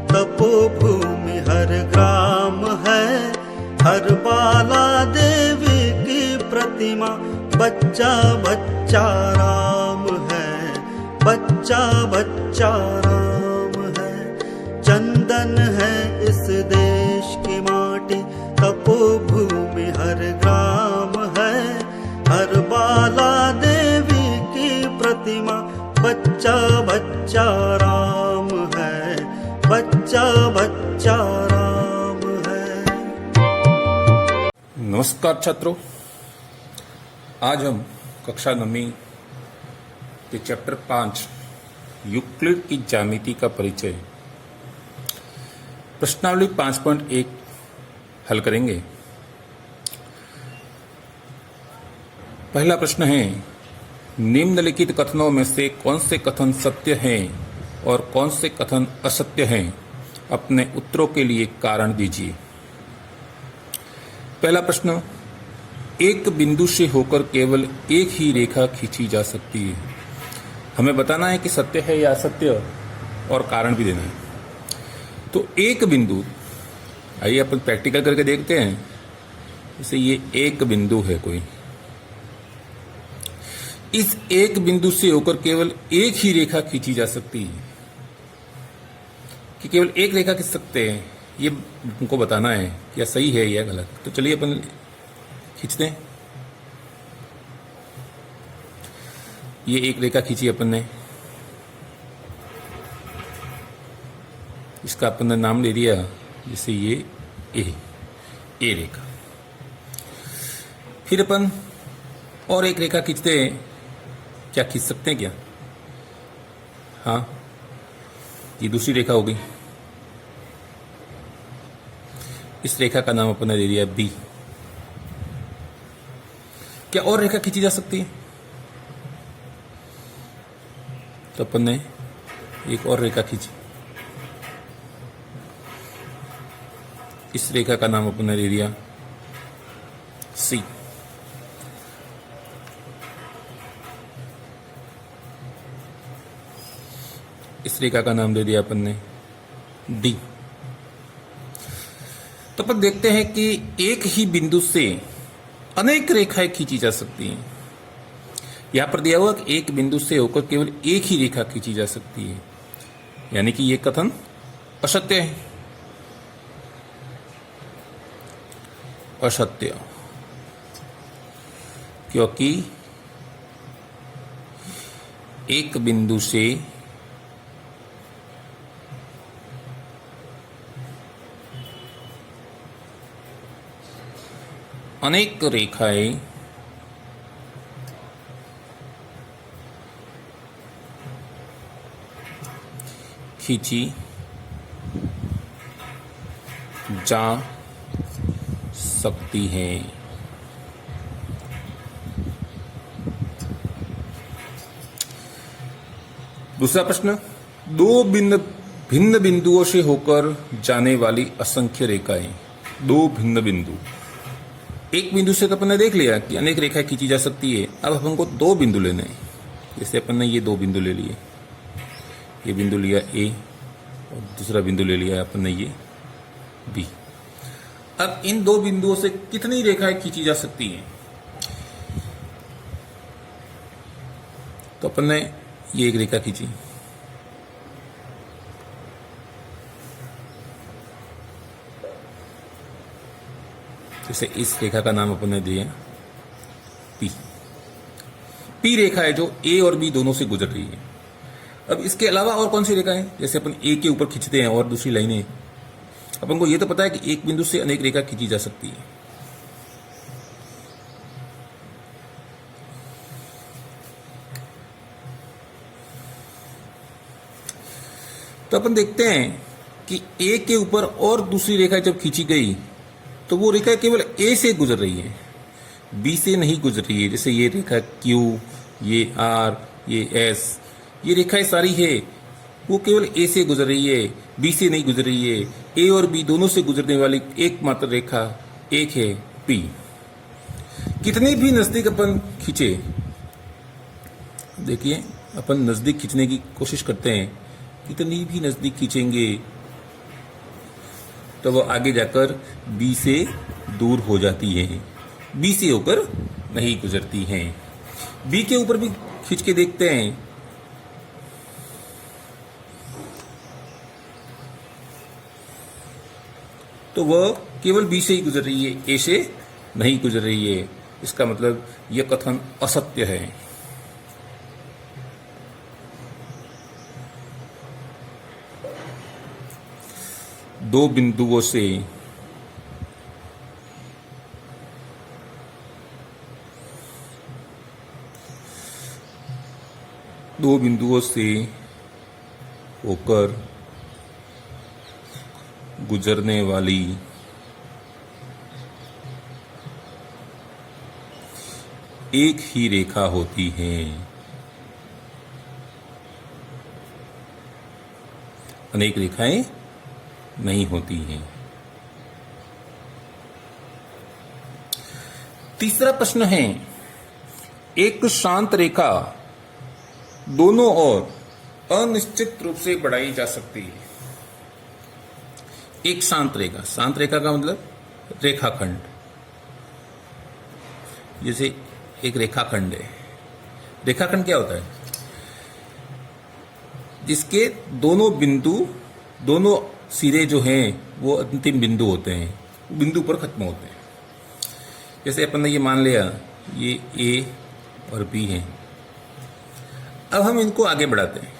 तपोभूमि हर ग्राम है, हर बाला देवी की प्रतिमा, बच्चा बच्चा राम है, बच्चा बच्चा राम है। चंदन है इस देश की माटी, तपोभूमि हर ग्राम है, हर बाला देवी की प्रतिमा, बच्चा बच्चा राम है, बच्चा बच्चा राम है। नमस्कार छात्रों, आज हम कक्षा 9वीं के चैप्टर 5 यूक्लिड की ज्यामिति का परिचय प्रश्नावली 5.1 हल करेंगे। पहला प्रश्न है, निम्नलिखित कथनों में से कौन से कथन सत्य हैं और कौन से कथन असत्य हैं? अपने उत्तरों के लिए कारण दीजिए। पहला प्रश्न, एक बिंदु से होकर केवल एक ही रेखा खींची जा सकती है। हमें बताना है कि सत्य है या असत्य और कारण भी देना है। तो एक बिंदु, आइए अपन प्रैक्टिकल करके देखते हैं। जैसे ये एक बिंदु है कोई, इस एक बिंदु से होकर केवल एक ही रेखा खींची जा सकती है कि केवल एक रेखा खींच सकते हैं, ये हमको बताना है क्या सही है या गलत। तो चलिए अपन खींचते हैं। ये एक रेखा खींची अपन ने, इसका अपन ने नाम ले दिया, जैसे ये ए रेखा। फिर अपन और एक रेखा खींचते हैं, क्या खींच सकते हैं क्या? हाँ, ये दूसरी रेखा हो गई। इस रेखा का नाम अपन ने दे दिया बी। क्या और रेखा खींची जा सकती है? तो अपन ने एक और रेखा खींची, इस रेखा का नाम अपन ने दे दिया सी। इस रेखा का नाम दे दिया अपन ने डी। तो अपन देखते हैं कि एक ही बिंदु से अनेक रेखाएं खींची जा सकती हैं। यहां पर दिया हुआ कि एक बिंदु से होकर केवल एक ही रेखा खींची जा सकती है, यानी कि यह कथन असत्य है। असत्य, क्योंकि एक बिंदु से अनेक रेखाएं खींची जा सकती हैं। दूसरा प्रश्न, दो भिन्न बिंदुओं से होकर जाने वाली असंख्य रेखाएं। दो भिन्न बिंदु, एक बिंदु से तो अपन ने देख लिया कि अनेक रेखाएं खींची जा सकती है। अब अपन को दो बिंदु लेने हैं। जैसे अपन ने ये दो बिंदु ले लिए, ये बिंदु लिया ए और दूसरा बिंदु ले लिया अपन ने ये बी। अब इन दो बिंदुओं से कितनी रेखाएं खींची जा सकती हैं? तो अपन ने ये एक रेखा खींची, जैसे इस रेखा का नाम अपन ने दिया पी। पी रेखा है जो ए और बी दोनों से गुजर रही है। अब इसके अलावा और कौन सी रेखा है? जैसे अपन ए के ऊपर खींचते हैं और दूसरी लाइनें, अपन को यह तो पता है कि एक बिंदु से अनेक रेखा खींची जा सकती है। तो अपन देखते हैं कि ए के ऊपर और दूसरी रेखा जब खींची गई तो वो रेखा केवल ए से गुजर रही है, बी से नहीं गुजर रही है। जैसे ये रेखा क्यू, ये आर, ये एस, ये रेखाएं सारी है वो केवल ए से गुजर रही है, बी से नहीं गुजर रही है। ए और बी दोनों से गुजरने वाली एकमात्र रेखा एक है पी। कितनी भी नजदीक अपन खींचे, देखिए अपन नजदीक खींचने की कोशिश करते हैं, कितनी भी नजदीक खींचेंगे तो वो आगे जाकर बी से दूर हो जाती है, बी से होकर नहीं गुजरती हैं। बी के ऊपर भी खींच के देखते हैं, तो वह केवल बी से ही गुजर रही है, ए से नहीं गुजर रही है। इसका मतलब यह कथन असत्य है। दो बिंदुओं से होकर गुजरने वाली एक ही रेखा होती है। अनेक रेखाएं नहीं होती हैं। तीसरा प्रश्न है, एक शांत रेखा दोनों ओर अनिश्चित रूप से बढ़ाई जा सकती है। एक शांत रेखा का मतलब रेखाखंड। जैसे एक रेखाखंड है, रेखाखंड क्या होता है? जिसके दोनों सिरे जो हैं वो अंतिम बिंदु होते हैं, बिंदु पर खत्म होते हैं। जैसे अपन ने ये मान लिया ये ए और बी हैं। अब हम इनको आगे बढ़ाते हैं,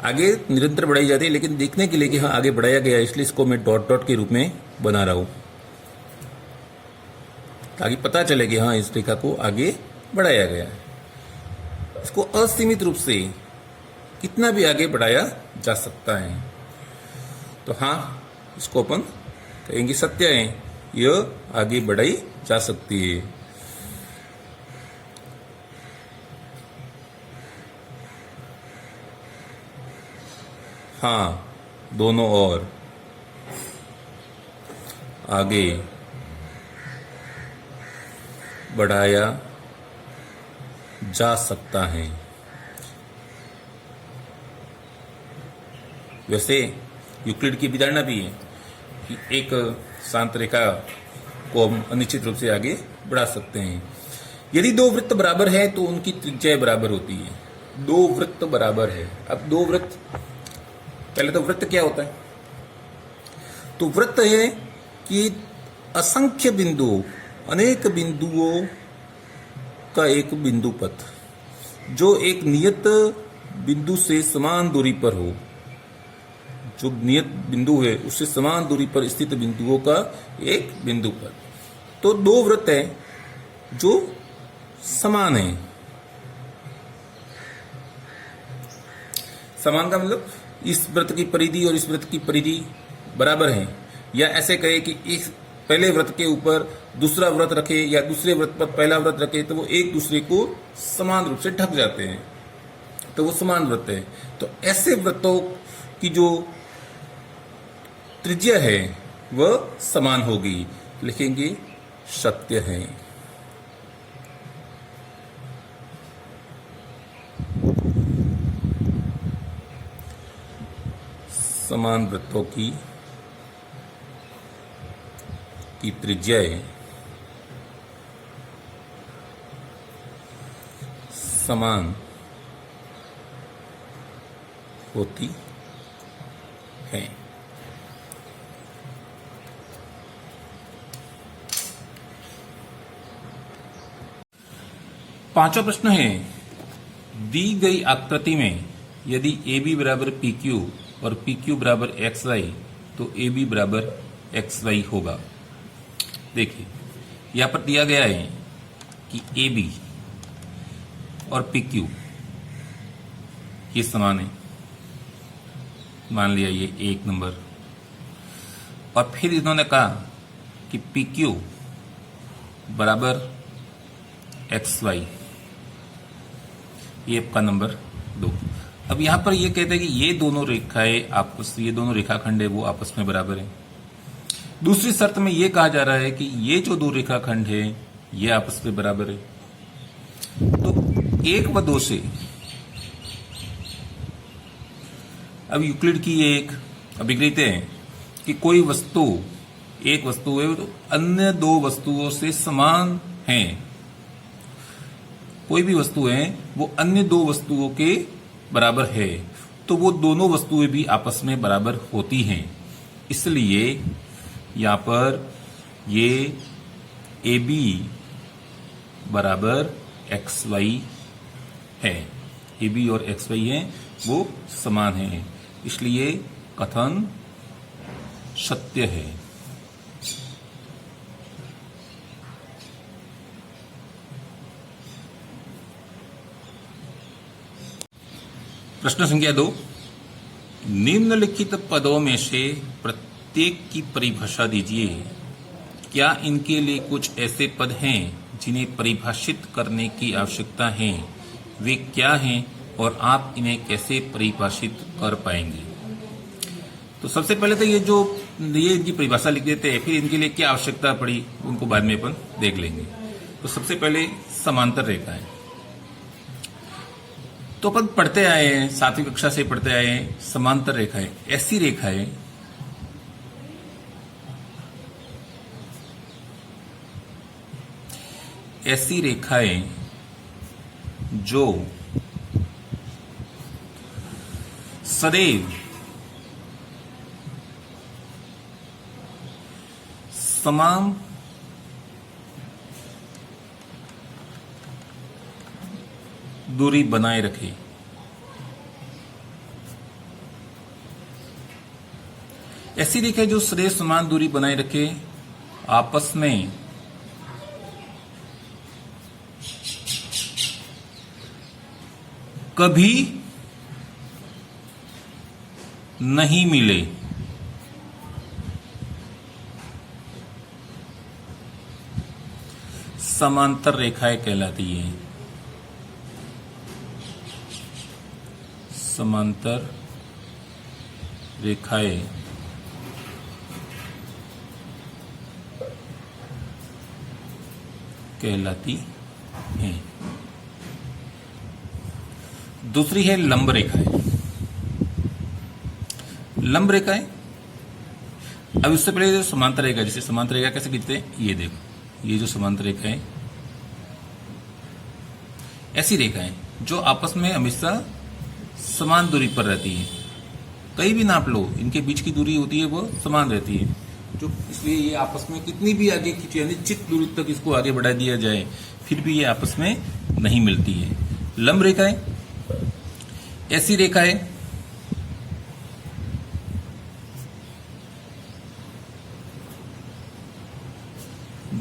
आगे निरंतर बढ़ाई जाती है, लेकिन देखने के लिए कि हाँ आगे बढ़ाया गया, इसलिए इसको मैं डॉट डॉट के रूप में बना रहा हूं, ताकि पता चले कि हाँ इस रेखा को आगे बढ़ाया गया है। इसको असीमित रूप से कितना भी आगे बढ़ाया जा सकता है। तो हाँ, इसको अपन कहेंगे सत्य है, यह आगे बढ़ाई जा सकती है। हाँ, दोनों ओर आगे बढ़ाया जा सकता है। वैसे यूक्लिड की विधारणा भी है कि एक शांत रेखा को हम अनिश्चित रूप से आगे बढ़ा सकते हैं। यदि दो वृत्त बराबर है तो उनकी त्रिज्या बराबर होती है। दो वृत्त बराबर है। अब दो वृत्त, पहले तो वृत्त क्या होता है? तो वृत्त है कि असंख्य बिंदु, अनेक बिंदुओं का एक बिंदु पथ जो एक नियत बिंदु से समान दूरी पर हो। जो नियत बिंदु है उससे समान दूरी पर स्थित बिंदुओं का एक बिंदु पथ। तो दो वृत्त हैं जो समान हैं। समान का मतलब इस वृत्त की परिधि और इस वृत्त की परिधि बराबर है। या ऐसे कहे कि इस पहले वृत्त के ऊपर दूसरा वृत्त रखे या दूसरे वृत्त पर पहला वृत्त रखे तो वो एक दूसरे को समान रूप से ढक जाते हैं, तो वो समान वृत्त है। तो ऐसे वृत्तों की जो त्रिज्या है वह समान होगी। लिखेंगे सत्य है। समान वृत्तों की त्रिज्याएं समान होती हैं। पांचवा प्रश्न है, दी गई आकृति में यदि ए बी बराबर पी क्यू और पी क्यू बराबर एक्स वाई तो ए बी बराबर एक्स वाई होगा। देखिए यहां पर दिया गया है कि ए बी और पी क्यू ये समान है, मान लिया ये एक नंबर। और फिर इन्होंने कहा कि पी क्यू बराबर एक्स वाई, ये आपका नंबर 2। अब यहां पर ये कहते हैं कि ये दोनों रेखाखंड है वो आपस में बराबर है। दूसरी शर्त में ये कहा जा रहा है कि ये जो दो रेखाखंड है ये आपस में बराबर है। तो 1 व 2 से अब यूक्लिड की 1 अब लिखते हैं कि कोई वस्तु, एक वस्तु है तो अन्य दो वस्तुओं से समान है। कोई भी वस्तु है वो अन्य दो वस्तुओं के बराबर है, तो वो दोनों वस्तुएं भी आपस में बराबर होती हैं। इसलिए यहां पर ये ए बी बराबर एक्स वाई है। ए बी और एक्स वाई है वो समान है, इसलिए कथन सत्य है। प्रश्न संख्या 2, निम्नलिखित पदों में से प्रत्येक की परिभाषा दीजिए। क्या इनके लिए कुछ ऐसे पद हैं जिन्हें परिभाषित करने की आवश्यकता है? वे क्या हैं और आप इन्हें कैसे परिभाषित कर पाएंगे? तो सबसे पहले तो ये इनकी परिभाषा लिख देते हैं, फिर इनके लिए क्या आवश्यकता पड़ी उनको बाद में अपन देख लेंगे। तो सबसे पहले समांतर रेखा है। तो अपन पढ़ते आए हैं, 7वीं कक्षा से पढ़ते आए हैं, समांतर रेखा है ऐसी रेखा है ऐसी रेखाएं जो सदैव समान दूरी बनाए रखे। ऐसी रेखा जो सदैव समान दूरी बनाए रखे, आपस में कभी नहीं मिले, समांतर रेखाएं कहलाती हैं। समांतर रेखाएं कहलाती हैं। दूसरी है लंब रेखाएं। लंब रेखाएं, अब इससे पहले जो समांतर रेखा, जैसे समांतर रेखा कैसे खींचते हैं, ये देखो, ये जो समांतर रेखा है, ऐसी रेखाएं जो आपस में हमेशा समान दूरी पर रहती है। कहीं भी नाप लो, इनके बीच की दूरी होती है वो समान रहती है, जो इसलिए ये आपस में कितनी भी आगे खींची, यानी निश्चित दूरी तक इसको आगे बढ़ा दिया जाए, फिर भी ये आपस में नहीं मिलती है। लंब रेखाएं ऐसी रेखा है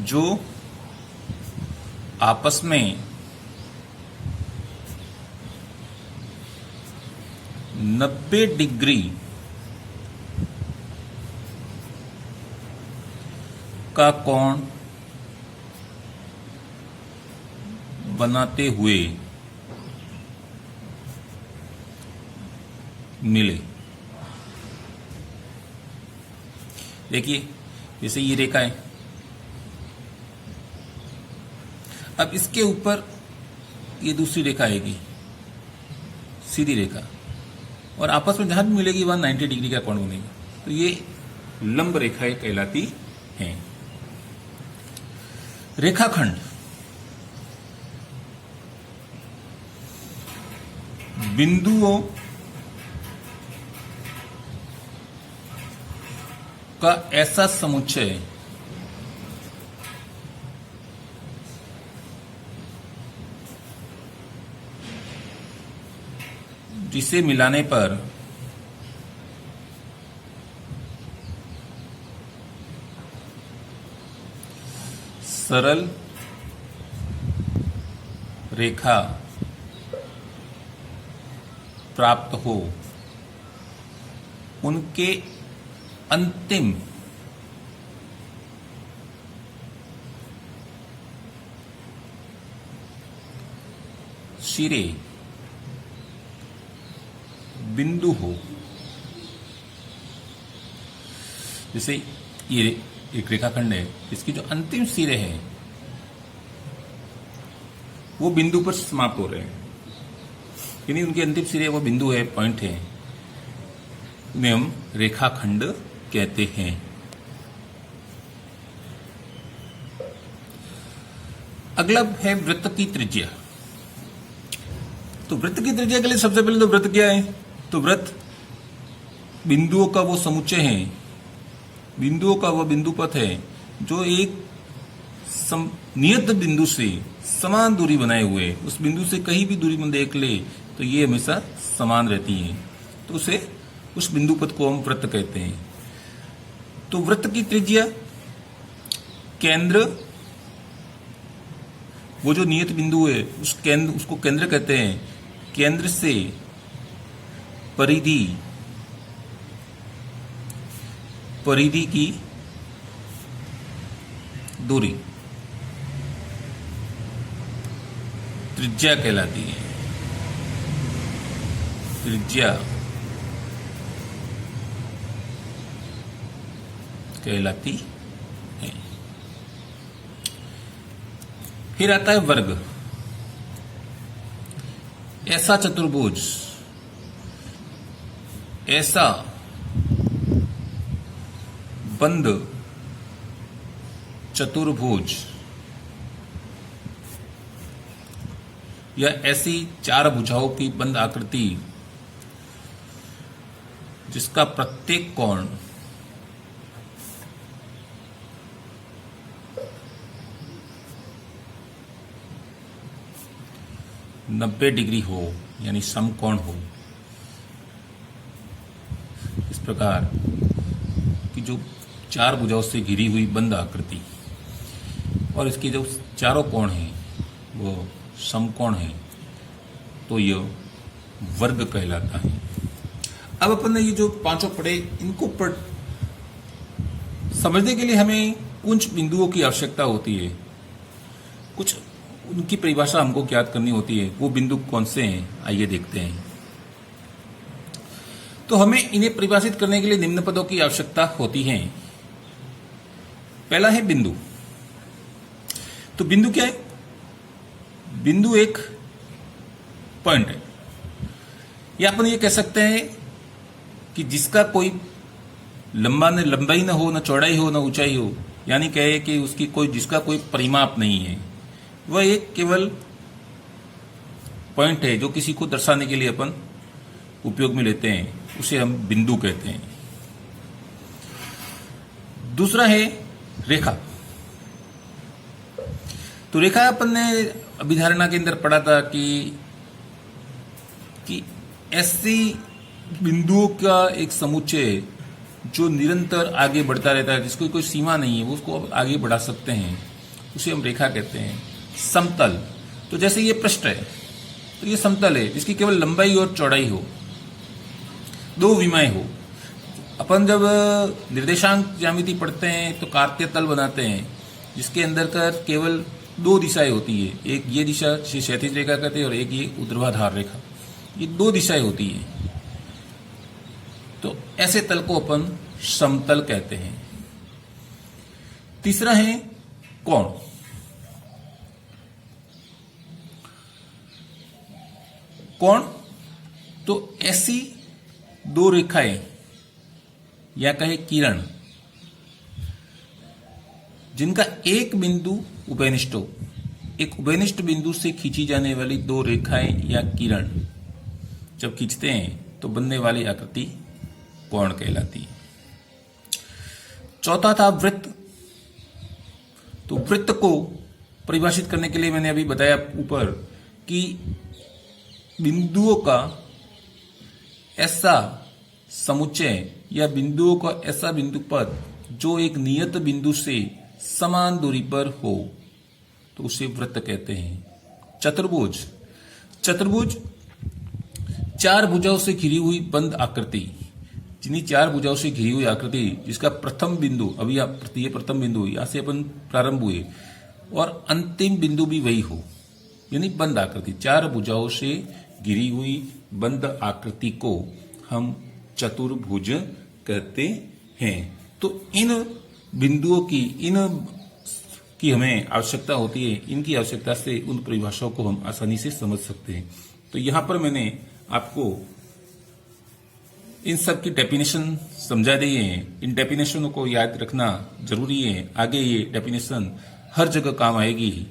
जो आपस में 90 डिग्री का कोण बनाते हुए मिले। देखिए, जैसे ये रेखा है, अब इसके ऊपर ये दूसरी रेखा आएगी, सीधी रेखा, और आपस में जहां भी मिलेगी वहां 90 डिग्री का कोण बनेगा। तो ये लंब रेखाएं कहलाती हैं। रेखाखंड, बिंदुओं का ऐसा समुच्चय जिसे मिलाने पर सरल रेखा प्राप्त हो, उनके अंतिम सिरे बिंदु हो। जैसे ये एक रेखाखंड है, इसकी जो अंतिम सिरे हैं वो बिंदु पर समाप्त हो रहे हैं, यानी उनके अंतिम सिरे वो बिंदु है, पॉइंट है। उन्हें हम रेखाखंड कहते हैं। अगला है वृत्त की त्रिज्या। तो वृत्त की त्रिज्या के लिए सबसे पहले तो वृत्त क्या है? तो वृत्त बिंदुओं का वो समुच्चय है, बिंदुओं का वो बिंदु पथ है जो एक नियत बिंदु से समान दूरी बनाए हुए, उस बिंदु से कहीं भी दूरी में देख ले तो ये हमेशा समान रहती है, तो उसे उस बिंदु पथ को हम वृत्त कहते हैं। तो वृत्त की त्रिज्या केंद्र, वो जो नियत बिंदु है उस केंद्र, उसको केंद्र कहते हैं। केंद्र से परिधि, परिधि की दूरी त्रिज्या कहलाती है। त्रिज्या कहलाती है। फिर आता है वर्ग। ऐसा चतुर्भुज, ऐसा बंद चतुर्भुज या ऐसी चार भुजाओं की बंद आकृति जिसका प्रत्येक कोण नब्बे डिग्री हो, यानी समकोण हो। इस प्रकार की जो चार भुजाओं से घिरी हुई बंद आकृति और इसके जो चारों कोण हैं वो समकोण है, तो यह वर्ग कहलाता है। अब अपन ने ये जो पांचों पढ़े, इनको समझने के लिए हमें कुछ बिंदुओं की आवश्यकता होती है, कुछ उनकी परिभाषा हमको ज्ञात करनी होती है। वो बिंदु कौन से हैं, आइए देखते हैं। तो हमें इन्हें परिभाषित करने के लिए निम्न पदों की आवश्यकता होती है। पहला है बिंदु। तो बिंदु क्या है? बिंदु एक पॉइंट है, या अपन ये कह सकते हैं कि जिसका कोई लंबाई ना हो, ना चौड़ाई हो, ना ऊंचाई हो, यानी कहे कि उसकी कोई, जिसका कोई परिमाप नहीं है, वह एक केवल पॉइंट है जो किसी को दर्शाने के लिए अपन उपयोग में लेते हैं, उसे हम बिंदु कहते हैं। दूसरा है रेखा। तो रेखा अपन ने अभिधारणा के अंदर पढ़ा था कि ऐसी बिंदुओं का एक समुच्चय जो निरंतर आगे बढ़ता रहता है, जिसको कोई सीमा नहीं है, वो उसको आगे बढ़ा सकते हैं, उसे हम रेखा कहते हैं। समतल, तो जैसे ये पृष्ठ है तो ये समतल है जिसकी केवल लंबाई और चौड़ाई हो, दो विमाएं हो। अपन जब निर्देशांक ज्यामिति पढ़ते हैं तो कार्तीय तल बनाते हैं जिसके अंदर कर केवल दो दिशाएं होती है, एक ये दिशा जिसे क्षैतिज रेखा कहते हैं और एक ये ऊर्ध्वाधर रेखा, ये दो दिशाएं होती है। तो ऐसे तल को अपन समतल कहते हैं। तीसरा है कोण। कोण तो ऐसी दो रेखाएं या कहे किरण जिनका एक बिंदु उभयनिष्ठ हो, एक उभयनिष्ठ बिंदु से खींची जाने वाली दो रेखाएं या किरण जब खींचते हैं तो बनने वाली आकृति कोण कहलाती है। चौथा था वृत्त। तो वृत्त को परिभाषित करने के लिए मैंने अभी बताया ऊपर कि बिंदुओं का ऐसा समुच्चय या बिंदुओं का ऐसा बिंदु पथ जो एक नियत बिंदु से समान दूरी पर हो, तो उसे वृत्त कहते हैं। चतुर्भुज। चतुर्भुज चार भुजाओं से घिरी हुई बंद आकृति, जिन्हीं चार भुजाओं से घिरी हुई आकृति जिसका प्रथम बिंदु, अभी ये प्रथम बिंदु, यहां से अपन प्रारंभ हुए और अंतिम बिंदु भी वही हो, यानी बंद आकृति। चार भुजाओं से घिरी हुई बंद आकृति को हम चतुर्भुज कहते हैं। तो इन बिंदुओं की हमें आवश्यकता होती है, इनकी आवश्यकता से उन परिभाषाओं को हम आसानी से समझ सकते हैं। तो यहां पर मैंने आपको इन सब की डेफिनेशन समझा रही है। इन डेफिनेशनों को याद रखना जरूरी है, आगे ये डेफिनेशन हर जगह काम आएगी।